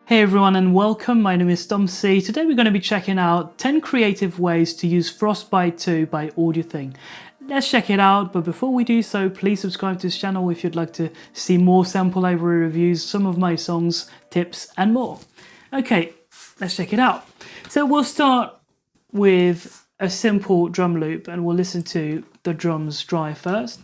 Hey everyone and welcome, my name is Tom C. Today we're going to be checking out 10 creative ways to use Frostbite 2 by Audiothing. Let's check it out, but before we do so, please subscribe to this channel if you'd like to see more sample library reviews, some of my songs, tips and more. Okay, let's check it out. So we'll start with a simple drum loop and we'll listen to the drums dry first.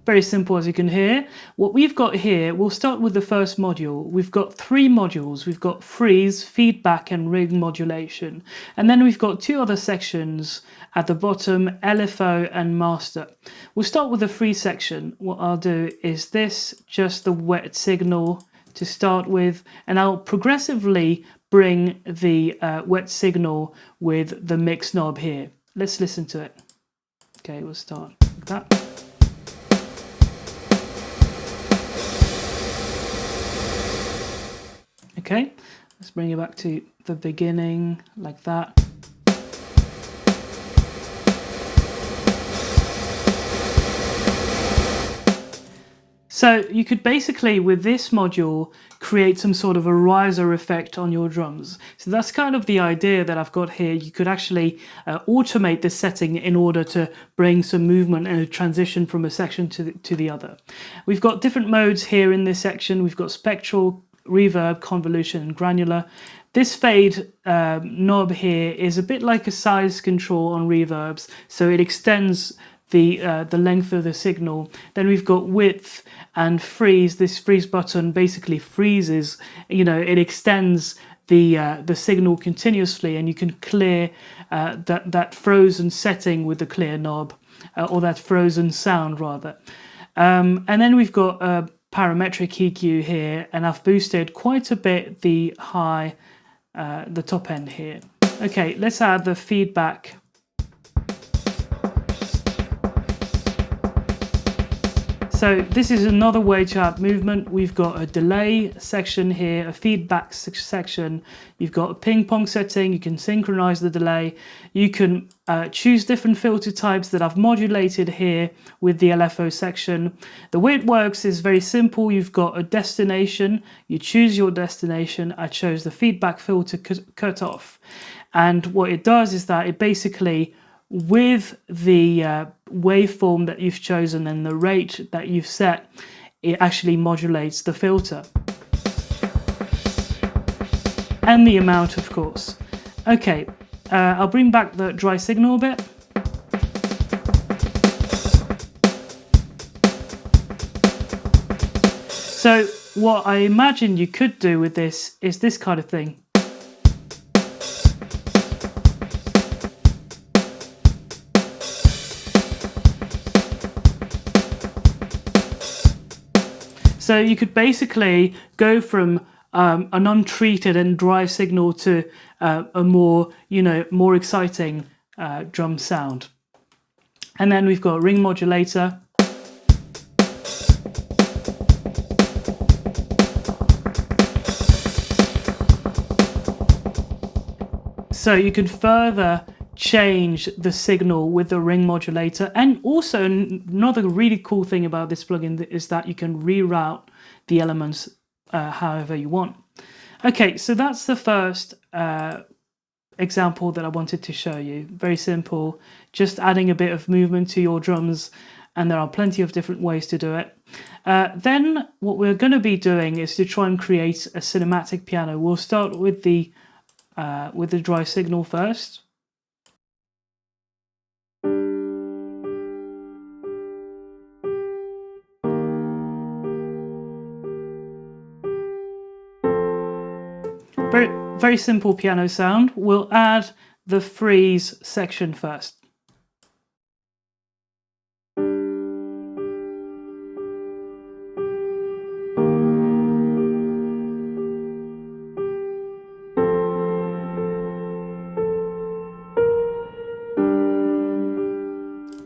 Very simple, as you can hear. What we've got here, we'll start with the first module. We've got three modules. We've got freeze, feedback and ring modulation. And then we've got two other sections at the bottom, LFO and master. We'll start with the freeze section. What I'll do is this, just the wet signal to start with, and I'll progressively bring the wet signal with the mix knob here. Let's listen to it. Okay, we'll start like that. Okay, let's bring it back to the beginning, like that. So you could basically, with this module, create some sort of a riser effect on your drums. So that's kind of the idea that I've got here. You could actually automate this setting in order to bring some movement and a transition from a section to the other. We've got different modes here in this section. We've got spectral, reverb, convolution and granular. This fade knob here is a bit like a size control on reverbs, so it extends the length of the signal. Then we've got width and freeze. This freeze button basically freezes, it extends the signal continuously, and you can clear that frozen setting with the clear knob, or that frozen sound rather. And then we've got a parametric EQ here, and I've boosted quite a bit the top end here. Okay, let's add the feedback. So this is another way to add movement. We've got a delay section here, a feedback section. You've got a ping pong setting. You can synchronize the delay. You can choose different filter types that I've modulated here with the LFO section. The way it works is very simple. You've got a destination. You choose your destination. I chose the feedback filter cut off. And what it does is that it basically, with the waveform that you've chosen and the rate that you've set, it actually modulates the filter. And the amount, of course. Okay, I'll bring back the dry signal a bit. So what I imagine you could do with this is this kind of thing. So you could basically go from an untreated and dry signal to a more, more exciting drum sound. And then we've got a ring modulator. So you can further change the signal with the ring modulator. And also another really cool thing about this plugin is that you can reroute the elements however you want. Okay, so that's the first example that I wanted to show you. Very simple, just adding a bit of movement to your drums, and there are plenty of different ways to do it. Then what we're going to be doing is to try and create a cinematic piano. We'll start with the dry signal first. Very simple piano sound. We'll add the freeze section first.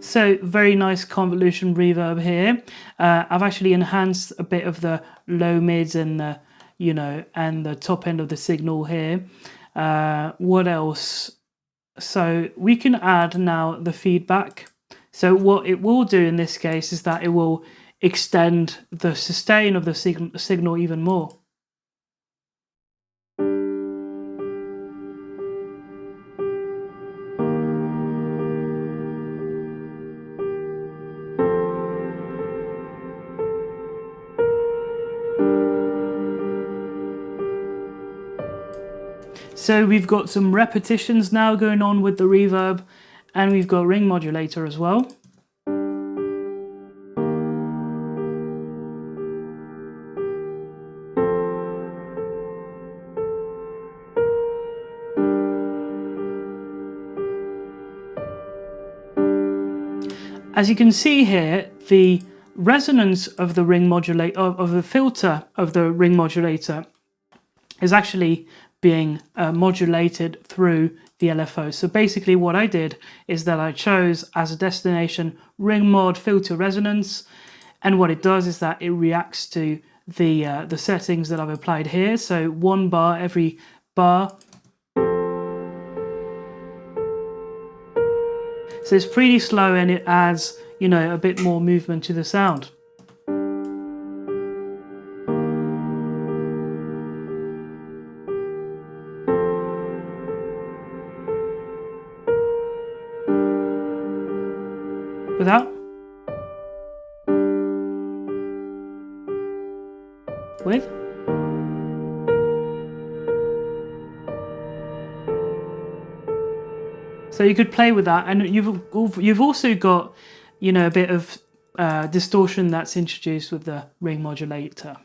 So very nice convolution reverb here. I've actually enhanced a bit of the low mids and the and the top end of the signal here. What else? So we can add now the feedback. So what it will do in this case is that it will extend the sustain of the signal even more. So we've got some repetitions now going on with the reverb, and we've got ring modulator as well. As you can see here, the resonance of the ring modulator, of the filter of the ring modulator, is actually being modulated through the LFO. So basically what I did is that I chose as a destination ring mod filter resonance, and what it does is that it reacts to the settings that I've applied here. So 1 bar every bar. So it's pretty slow, and it adds, you know, a bit more movement to the sound. Without. With. So you could play with that, and you've also got, you know, a bit of distortion that's introduced with the ring modulator.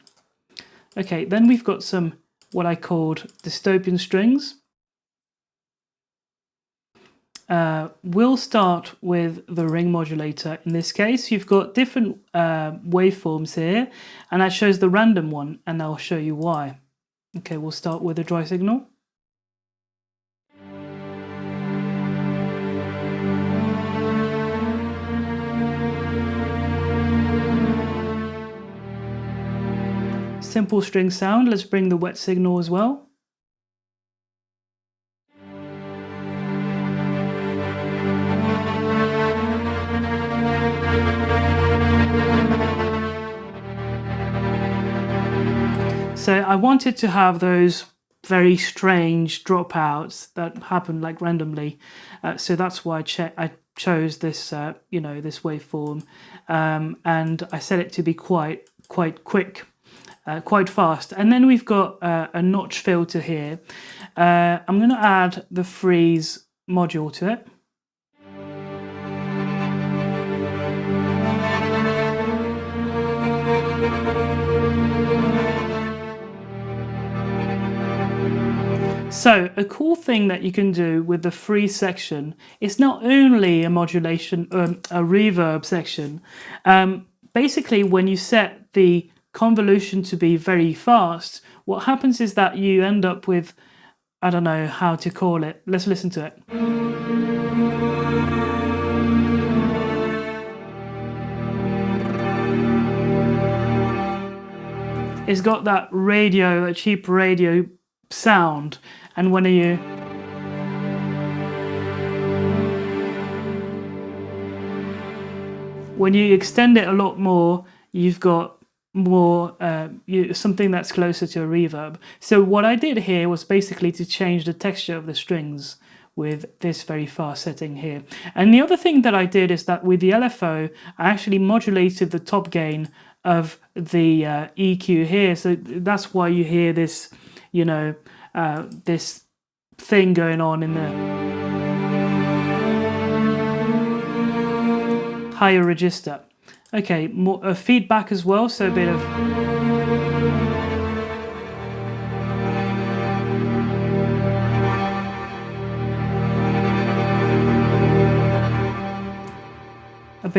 Okay, then we've got some what I called dystopian strings. We'll start with the ring modulator. In this case, you've got different waveforms here, and that shows the random one, and I'll show you why. Okay, we'll start with a dry signal. Simple string sound. Let's bring the wet signal as well. So I wanted to have those very strange dropouts that happen like randomly. So that's why I chose this, you know, this waveform, and I set it to be quite quick. Quite fast. And then we've got a notch filter here. I'm going to add the freeze module to it. So a cool thing that you can do with the freeze section is not only a modulation, a reverb section. Basically, when you set the convolution to be very fast, what happens is that you end up with, I don't know how to call it. Let's listen to it. It's got that radio, a cheap radio sound, and when you extend it a lot more, you've got more something that's closer to a reverb. So what I did here was basically to change the texture of the strings with this very fast setting here. And the other thing that I did is that with the LFO, I actually modulated the top gain of the EQ here. So that's why you hear this, you know, this thing going on in the higher register. Okay, more feedback as well, so a bit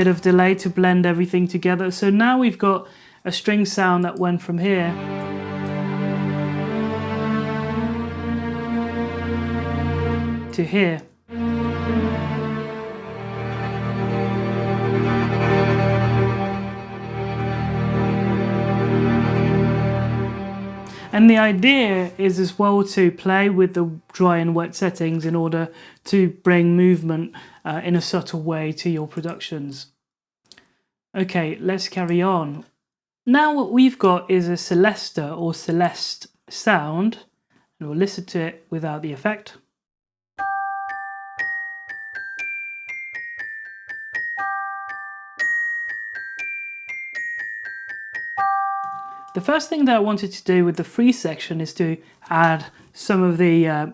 of delay to blend everything together. So now we've got a string sound that went from here to here. And the idea is as well to play with the dry and wet settings in order to bring movement in a subtle way to your productions. Okay, let's carry on. Now what we've got is a Celesta or Celeste sound, and we'll listen to it without the effect. The first thing that I wanted to do with the free section is to add some of the,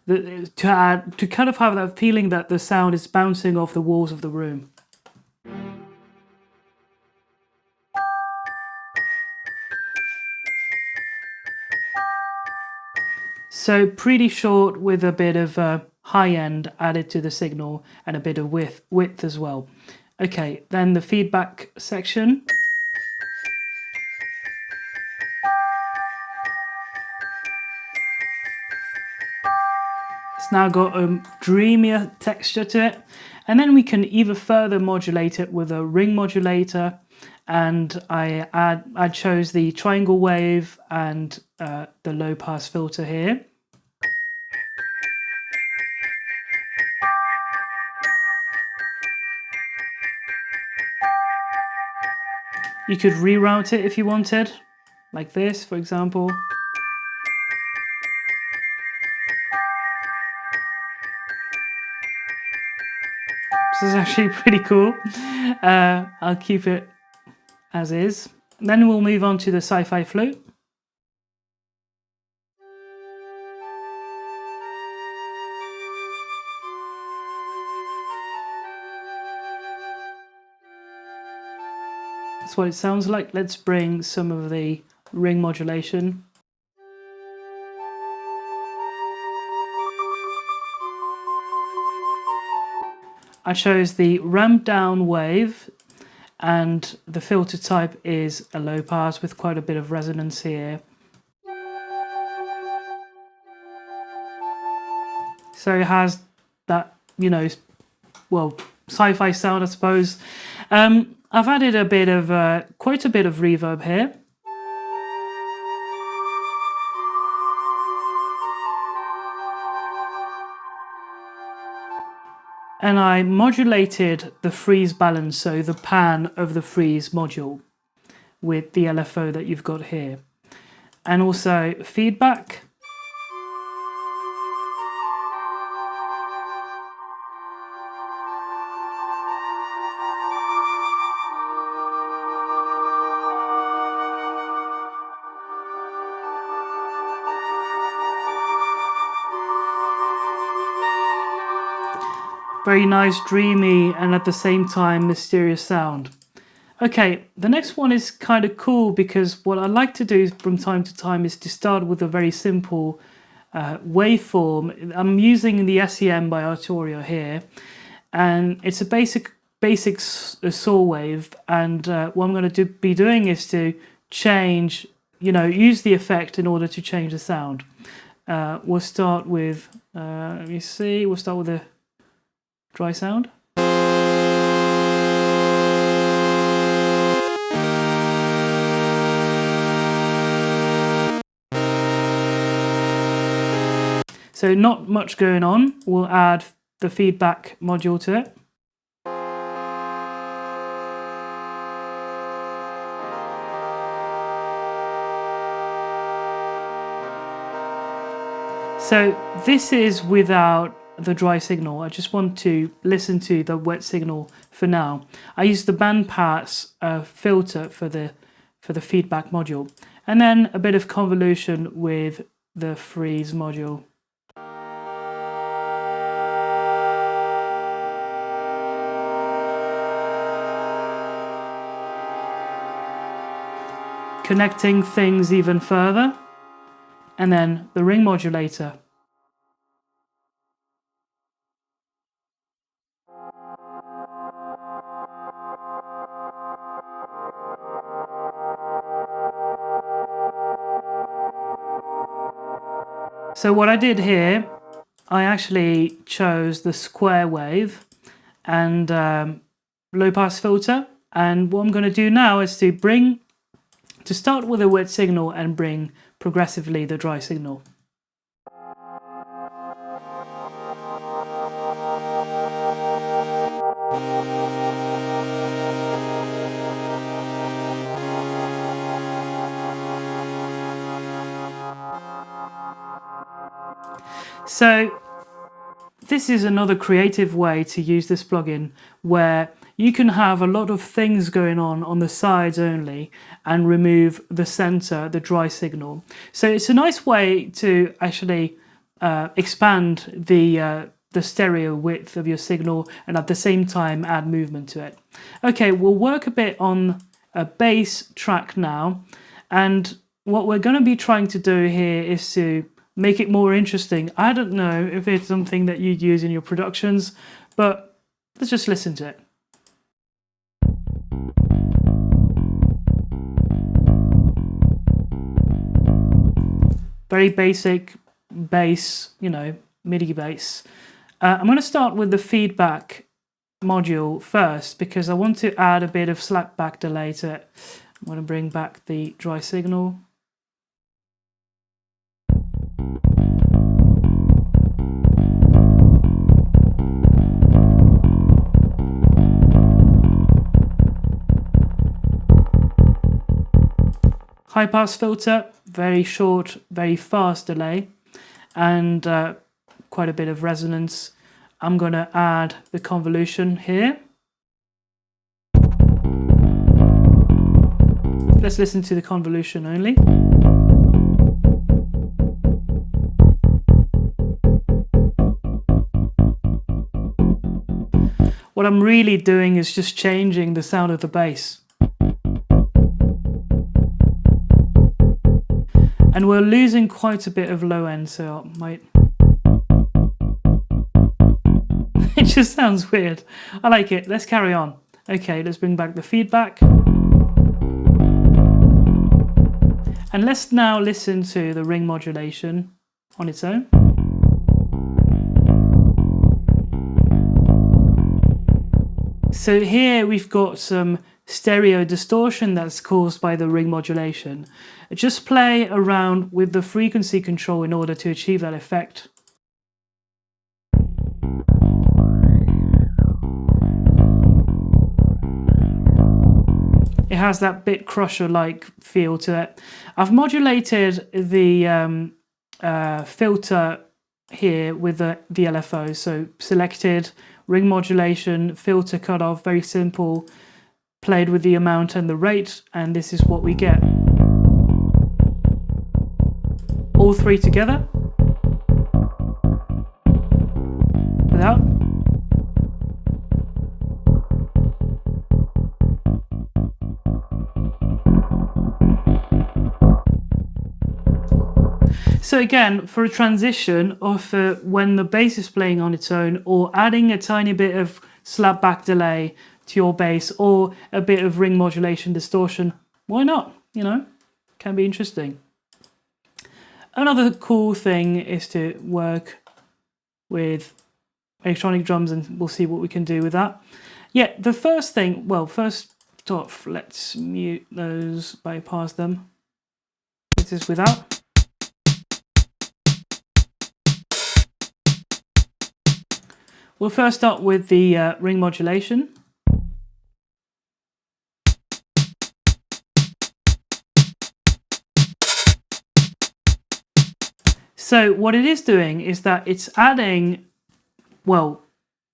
to kind of have that feeling that the sound is bouncing off the walls of the room. So pretty short with a bit of high end added to the signal and a bit of width as well. Okay, then the feedback section. It's now got a dreamier texture to it, and then we can even further modulate it with a ring modulator, and I chose the triangle wave and the low pass filter here. You could reroute it if you wanted, like this, for example. This is actually pretty cool. I'll keep it as is. Then we'll move on to the Sci-Fi Flute. That's what it sounds like. Let's bring some of the ring modulation. I chose the ramp down wave, and the filter type is a low pass with quite a bit of resonance here. So it has that, you know, well, sci-fi sound, I suppose. I've added a bit of, quite a bit of reverb here. And I modulated the freeze balance, so the pan of the freeze module with the LFO that you've got here. And also feedback. Very nice, dreamy, and at the same time mysterious sound. Okay, the next one is kind of cool because what I like to do from time to time is to start with a very simple waveform. I'm using the SEM by Arturio here, and it's a basic saw wave. And what I'm going to be doing is to change, use the effect in order to change the sound. We'll start with, let me see, we'll start with a dry sound. So not much going on. We'll add the feedback module to it. So this is without the dry signal. I just want to listen to the wet signal for now. I use the bandpass filter for the feedback module, and then a bit of convolution with the freeze module. Connecting things even further, and then the ring modulator. So what I did here, I actually chose the square wave and low pass filter, and what I'm going to do now is to start with a wet signal and bring progressively the dry signal. So this is another creative way to use this plugin where you can have a lot of things going on the sides only and remove the center, the dry signal. So it's a nice way to actually expand the stereo width of your signal and at the same time add movement to it. Okay, we'll work a bit on a bass track now, and what we're going to be trying to do here is to make it more interesting. I don't know if it's something that you'd use in your productions, but let's just listen to it. Very basic bass, you know, MIDI bass. I'm going to start with the feedback module first because I want to add a bit of slapback delay to it. I'm going to bring back the dry signal. High pass filter, very short, very fast delay, and quite a bit of resonance. I'm going to add the convolution here. Let's listen to the convolution only. What I'm really doing is just changing the sound of the bass. And we're losing quite a bit of low end, so I might... It just sounds weird. I like it. Let's carry on. Okay, let's bring back the feedback. And let's now listen to the ring modulation on its own. So here we've got some stereo distortion that's caused by the ring modulation. Just play around with the frequency control in order to achieve that effect. It has that bit crusher-like feel to it. I've modulated the filter here with the LFO, so selected, ring modulation, filter cutoff, very simple, played with the amount and the rate, and this is what we get. All three together. Without. So again, for a transition of when the bass is playing on its own, or adding a tiny bit of slapback delay to your bass, or a bit of ring modulation distortion, why not? You know, can be interesting. Another cool thing is to work with electronic drums, and we'll see what we can do with that. Yeah, the first thing, well, first off, let's mute those, bypass them. This is without. We'll first start with the ring modulation. So what it is doing is that it's adding, well,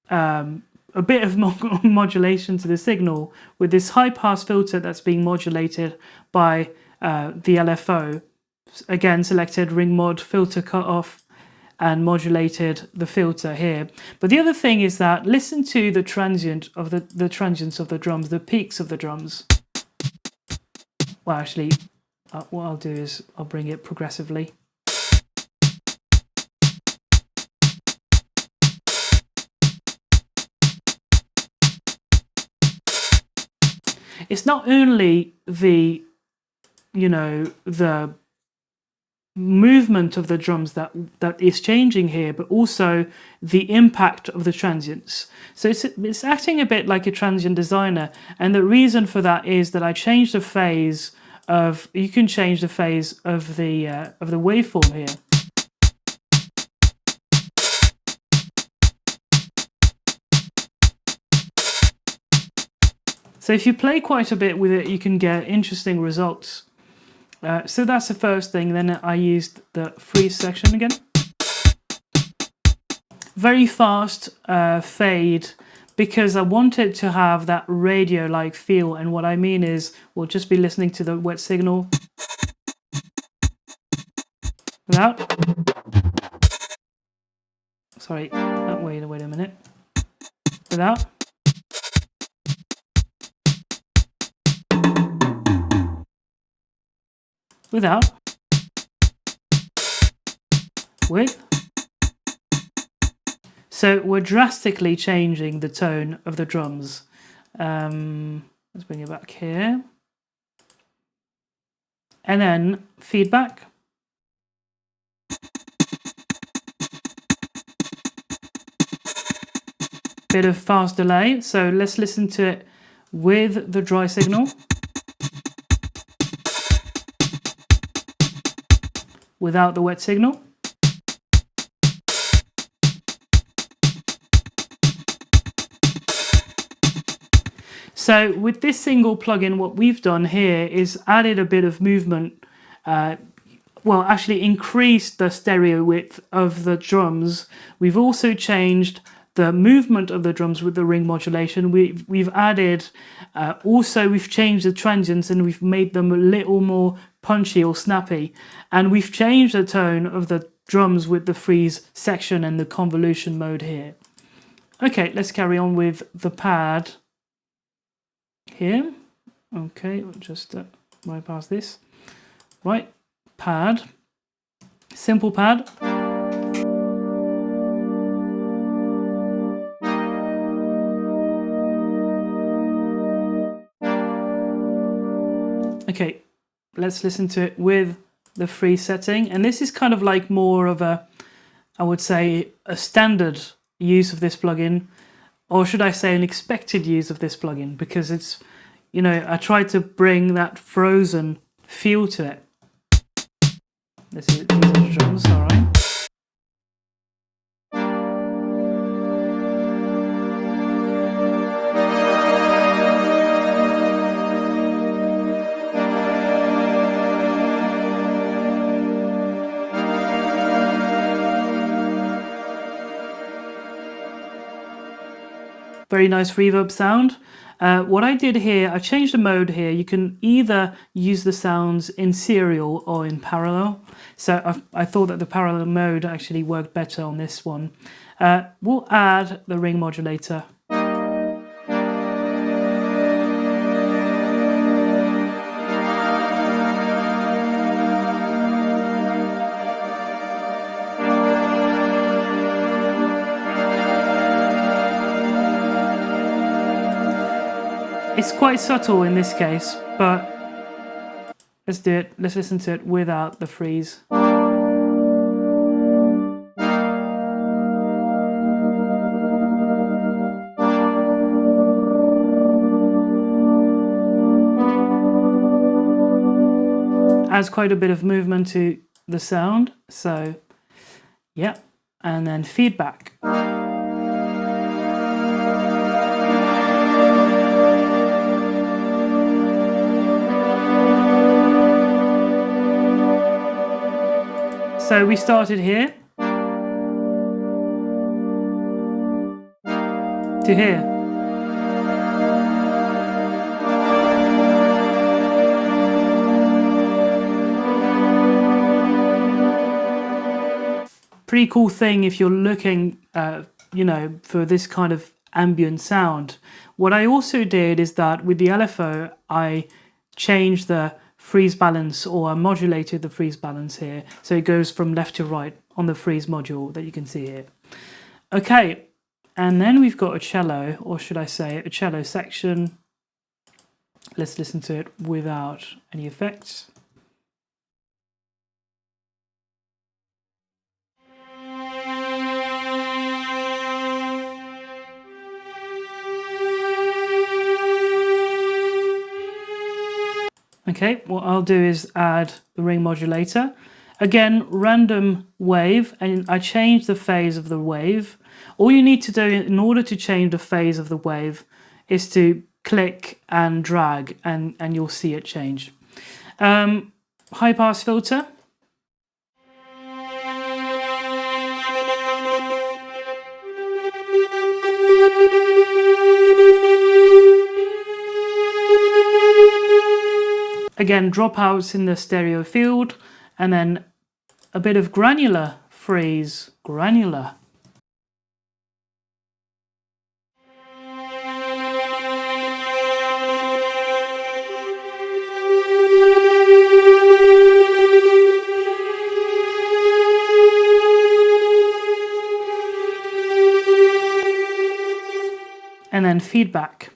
a bit of modulation to the signal with this high pass filter that's being modulated by the LFO. Again, selected ring mod, filter cut off, and modulated the filter here. But the other thing is that listen to the transient of the transients of the drums, the peaks of the drums. Well, actually, what I'll do is I'll bring it progressively. It's not only the, you know, the movement of the drums that is changing here, but also the impact of the transients. So it's acting a bit like a transient designer, and the reason for that is that I changed the phase of, you can change the phase of the waveform here. So if you play quite a bit with it, you can get interesting results. So that's the first thing. Then I used the freeze section again. very fast fade because I want it to have that radio-like feel. And what I mean is we'll just be listening to the wet signal without. Sorry, wait a minute. Without. Without. With. So we're drastically changing the tone of the drums. Let's bring it back here. And then feedback. Bit of fast delay. So let's listen to it with the dry signal. Without the wet signal. So with this single plugin, what we've done here is added a bit of movement, well, actually increased the stereo width of the drums. We've also changed the movement of the drums with the ring modulation. We've added, also we've changed the transients and we've made them a little more punchy or snappy. And we've changed the tone of the drums with the freeze section and the convolution mode here. Okay, let's carry on with the pad. Here, okay, we'll just bypass this. Right, pad, simple pad. Okay, let's listen to it with the free setting. And this is kind of like more of a, I would say, a standard use of this plugin. Or should I say an expected use of this plugin, because it's, you know, I tried to bring that frozen feel to it. These are the drums, all right. Very nice reverb sound. What I did here, I changed the mode here. You can either use the sounds in serial or in parallel. So I thought that the parallel mode actually worked better on this one. We'll add the ring modulator. It's quite subtle in this case, but let's do it. Let's listen to it without the freeze. Adds quite a bit of movement to the sound, so yeah, and then feedback. So we started here to here. Pretty cool thing if you're looking, you know, for this kind of ambient sound. What I also did is that with the LFO, I changed the freeze balance, or I modulated the freeze balance here. So it goes from left to right on the freeze module that you can see here. Okay, and then we've got a cello, or should I say a cello section. Let's listen to it without any effects. Okay, what I'll do is add the ring modulator. Again, random wave, and I change the phase of the wave. All you need to do in order to change the phase of the wave is to click and drag, and you'll see it change. High pass filter. again, dropouts in the stereo field, and then a bit of granular freeze, granular. And then feedback.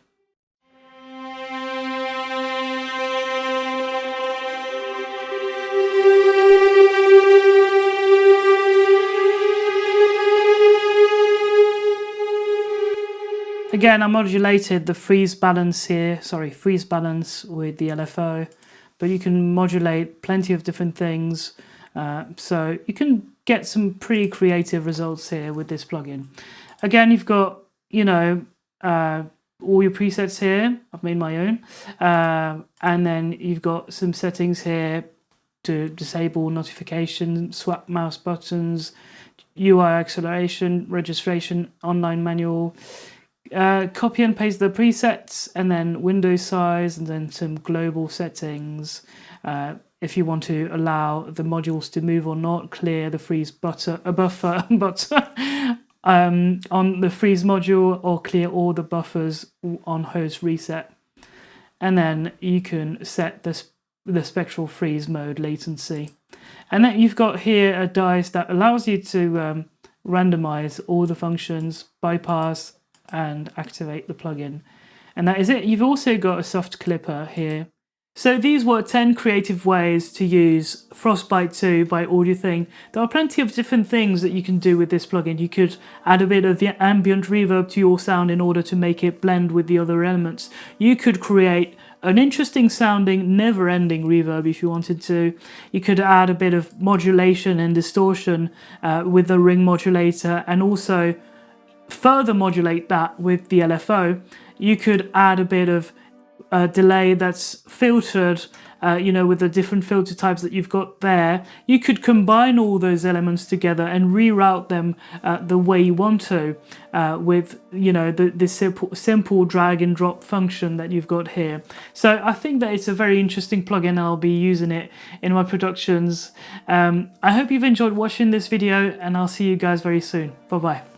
Again, I modulated the freeze balance here, freeze balance with the LFO, but you can modulate plenty of different things. So you can get some pretty creative results here with this plugin. Again, you've got, you know, all your presets here. I've made my own. And then you've got some settings here to disable notifications, swap mouse buttons, UI acceleration, registration, online manual, copy and paste the presets, and then window size, and then some global settings. If you want to allow the modules to move or not, clear the freeze buffer on the freeze module, or clear all the buffers on host reset. And then you can set the spectral freeze mode latency. And then you've got here a dice that allows you to randomize all the functions, bypass and activate the plugin. And that is it. You've also got a soft clipper here. So these were 10 creative ways to use Frostbite 2 by Audiothing. There are plenty of different things that you can do with this plugin. You could add a bit of the ambient reverb to your sound in order to make it blend with the other elements. You could create an interesting sounding, never-ending reverb if you wanted to. You could add a bit of modulation and distortion with the ring modulator, and also further modulate that with the LFO. You could add a bit of delay that's filtered, you know, with the different filter types that you've got there. You could combine all those elements together and reroute them the way you want to with, you know, the simple drag and drop function that you've got here. So I think that it's a very interesting plugin. I'll be using it in my productions. I hope you've enjoyed watching this video, and I'll see you guys very soon. Bye bye.